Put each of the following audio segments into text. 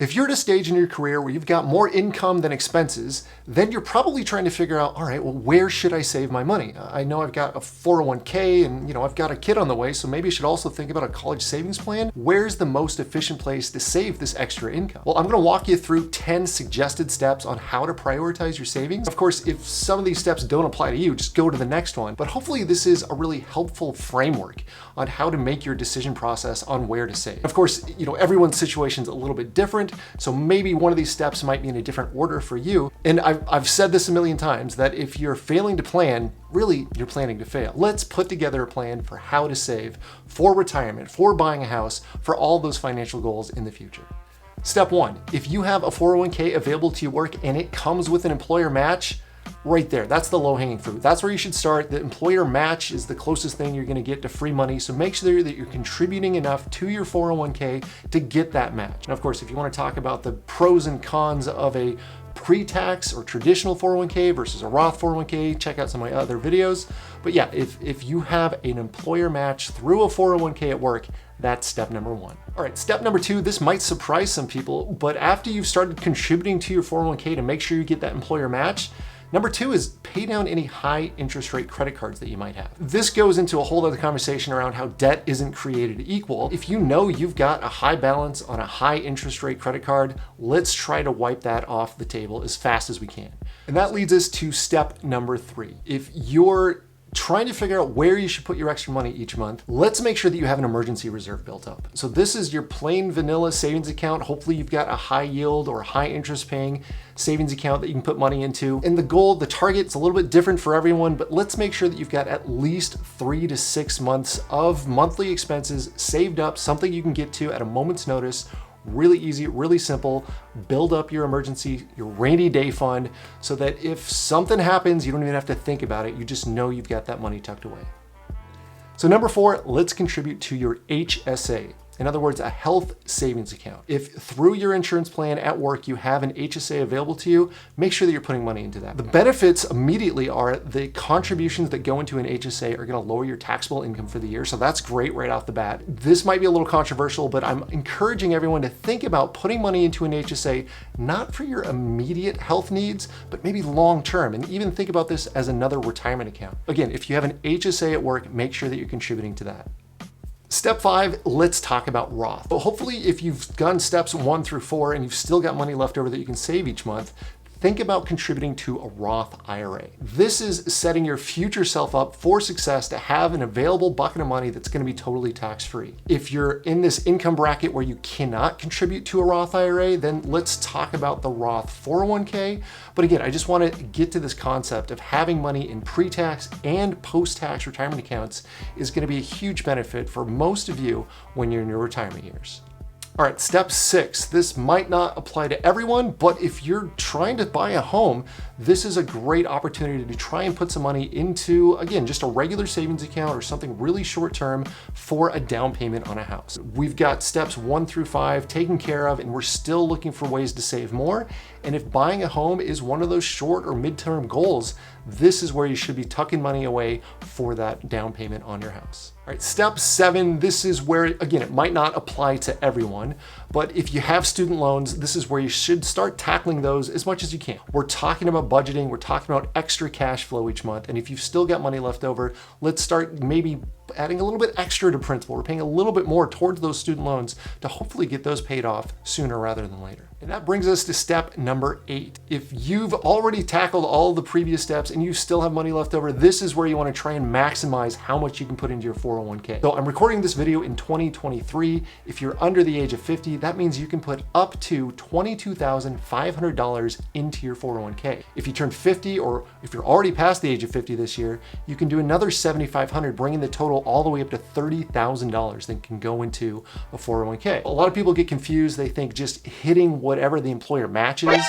If you're at a stage in your career where you've got more income than expenses, then you're probably trying to figure out, all right, well, where should I save my money? I know I've got a 401k and I've got a kid on the way, so maybe I should also think about a college savings plan. Where's the most efficient place to save this extra income? Well, I'm gonna walk you through 10 suggested steps on how to prioritize your savings. Of course, if some of these steps don't apply to you, just go to the next one. But hopefully this is a really helpful framework on how to make your decision process on where to save. Of course, everyone's situation's a little bit different, so maybe one of these steps might be in a different order for you. And I've said this a million times that if you're failing to plan, really you're planning to fail. Let's put together a plan for how to save for retirement, for buying a house, for all those financial goals in the future. Step one, if you have a 401k available to your work and it comes with an employer match, right there, that's the low-hanging fruit. That's where you should start. The employer match is the closest thing you're gonna get to free money, so make sure that you're contributing enough to your 401k to get that match. And of course, if you wanna talk about the pros and cons of a pre-tax or traditional 401k versus a Roth 401k, check out some of my other videos. But yeah, if you have an employer match through a 401k at work, that's step number one. All right, step number two, this might surprise some people, but after you've started contributing to your 401k to make sure you get that employer match, number two is pay down any high interest rate credit cards that you might have. This goes into a whole other conversation around how debt isn't created equal. If you know you've got a high balance on a high interest rate credit card, let's try to wipe that off the table as fast as we can. And that leads us to step number three. If you're trying to figure out where you should put your extra money each month, let's make sure that you have an emergency reserve built up. So this is your plain vanilla savings account. Hopefully you've got a high yield or high interest paying savings account that you can put money into. And the goal, the target's a little bit different for everyone, but let's make sure that you've got at least 3 to 6 months of monthly expenses saved up, something you can get to at a moment's notice. Really easy, really simple. Build up your emergency, your rainy day fund, so that if something happens, you don't even have to think about it. You just know you've got that money tucked away. So number four, let's contribute to your HSA. In other words, a health savings account. If through your insurance plan at work, you have an HSA available to you, make sure that you're putting money into that. The benefits immediately are the contributions that go into an HSA are gonna lower your taxable income for the year. So that's great right off the bat. This might be a little controversial, but I'm encouraging everyone to think about putting money into an HSA, not for your immediate health needs, but maybe long-term, and even think about this as another retirement account. Again, if you have an HSA at work, make sure that you're contributing to that. Step five, let's talk about Roth. But hopefully if you've done steps 1 through 4 and you've still got money left over that you can save each month, think about contributing to a Roth IRA. This is setting your future self up for success to have an available bucket of money that's gonna be totally tax-free. If you're in this income bracket where you cannot contribute to a Roth IRA, then let's talk about the Roth 401k. But again, I just wanna get to this concept of having money in pre-tax and post-tax retirement accounts is gonna be a huge benefit for most of you when you're in your retirement years. All right, step 6. This might not apply to everyone, but if you're trying to buy a home, this is a great opportunity to try and put some money into, again, just a regular savings account or something really short term for a down payment on a house. We've got steps 1 through 5 taken care of, and we're still looking for ways to save more. And if buying a home is one of those short or midterm goals, this is where you should be tucking money away for that down payment on your house. All right, step 7, this is where, again, it might not apply to everyone, but if you have student loans, this is where you should start tackling those as much as you can. We're talking about budgeting, we're talking about extra cash flow each month, and if you've still got money left over, let's start maybe adding a little bit extra to principal. We're paying a little bit more towards those student loans to hopefully get those paid off sooner rather than later. And that brings us to step number 8. If you've already tackled all of the previous steps and you still have money left over, this is where you want to try and maximize how much you can put into your 401k. So I'm recording this video in 2023. If you're under the age of 50, that means you can put up to $22,500 into your 401k. If you turn 50, or if you're already past the age of 50 this year, you can do another $7,500, bringing the total all the way up to $30,000 that can go into a 401k. A lot of people get confused. They think just hitting whatever the employer matches,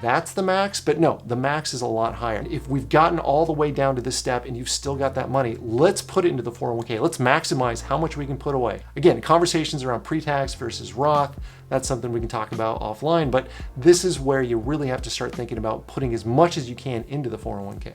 that's the max, but no, the max is a lot higher. If we've gotten all the way down to this step and you've still got that money, let's put it into the 401k. Let's maximize how much we can put away. Again, conversations around pre-tax versus Roth, that's something we can talk about offline, but this is where you really have to start thinking about putting as much as you can into the 401k.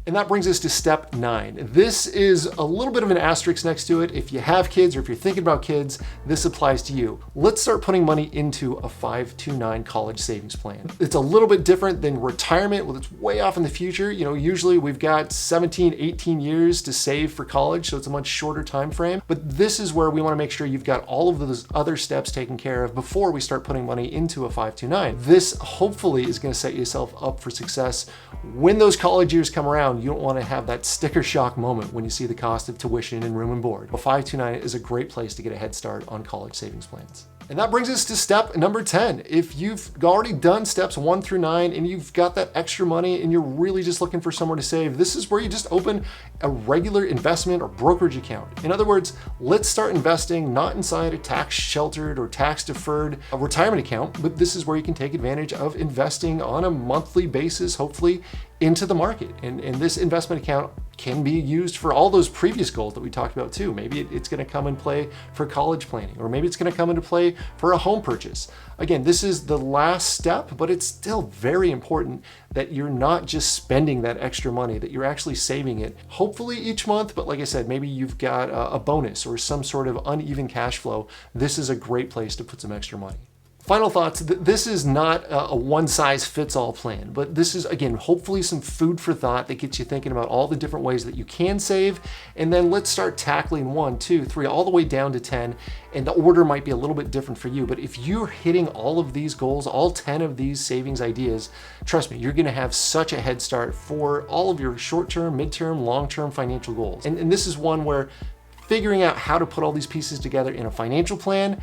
And that brings us to step 9. This is a little bit of an asterisk next to it. If you have kids or if you're thinking about kids, this applies to you. Let's start putting money into a 529 college savings plan. It's a little bit different than retirement. Well, it's way off in the future. Usually we've got 17, 18 years to save for college, so it's a much shorter time frame. But this is where we want to make sure you've got all of those other steps taken care of before we start putting money into a 529. This hopefully is going to set yourself up for success when those college years come around. You don't want to have that sticker shock moment when you see the cost of tuition and room and board. A 529 is a great place to get a head start on college savings plans. And that brings us to step number 10. If you've already done steps 1 through 9 and you've got that extra money and you're really just looking for somewhere to save, this is where you just open a regular investment or brokerage account. In other words, let's start investing not inside a tax sheltered or tax deferred retirement account, but this is where you can take advantage of investing on a monthly basis, hopefully into the market. And this investment account can be used for all those previous goals that we talked about too. Maybe it's going to come in play for college planning, or maybe it's going to come into play for a home purchase. Again, this is the last step, but it's still very important that you're not just spending that extra money, that you're actually saving it, hopefully each month. But like I said, maybe you've got a bonus or some sort of uneven cash flow. This is a great place to put some extra money. Final thoughts, this is not a one-size-fits-all plan, but this is, again, hopefully some food for thought that gets you thinking about all the different ways that you can save. And then let's start tackling 1, 2, 3, all the way down to 10. And the order might be a little bit different for you, but if you're hitting all of these goals, all 10 of these savings ideas, trust me, you're gonna have such a head start for all of your short-term, mid-term, long-term financial goals. And this is one where figuring out how to put all these pieces together in a financial plan,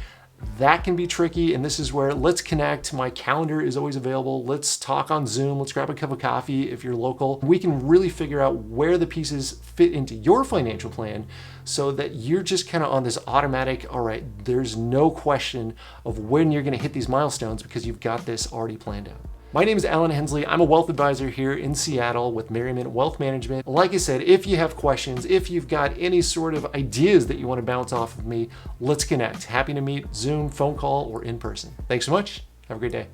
that can be tricky. And this is where let's connect. My calendar is always available. Let's talk on Zoom. Let's grab a cup of coffee if you're local. We can really figure out where the pieces fit into your financial plan so that you're just kind of on this automatic, all right, there's no question of when you're going to hit these milestones because you've got this already planned out. My name is Alan Hensley. I'm a wealth advisor here in Seattle with Merriman Wealth Management. Like I said, if you have questions, if you've got any sort of ideas that you want to bounce off of me, let's connect. Happy to meet, Zoom, phone call, or in person. Thanks so much. Have a great day.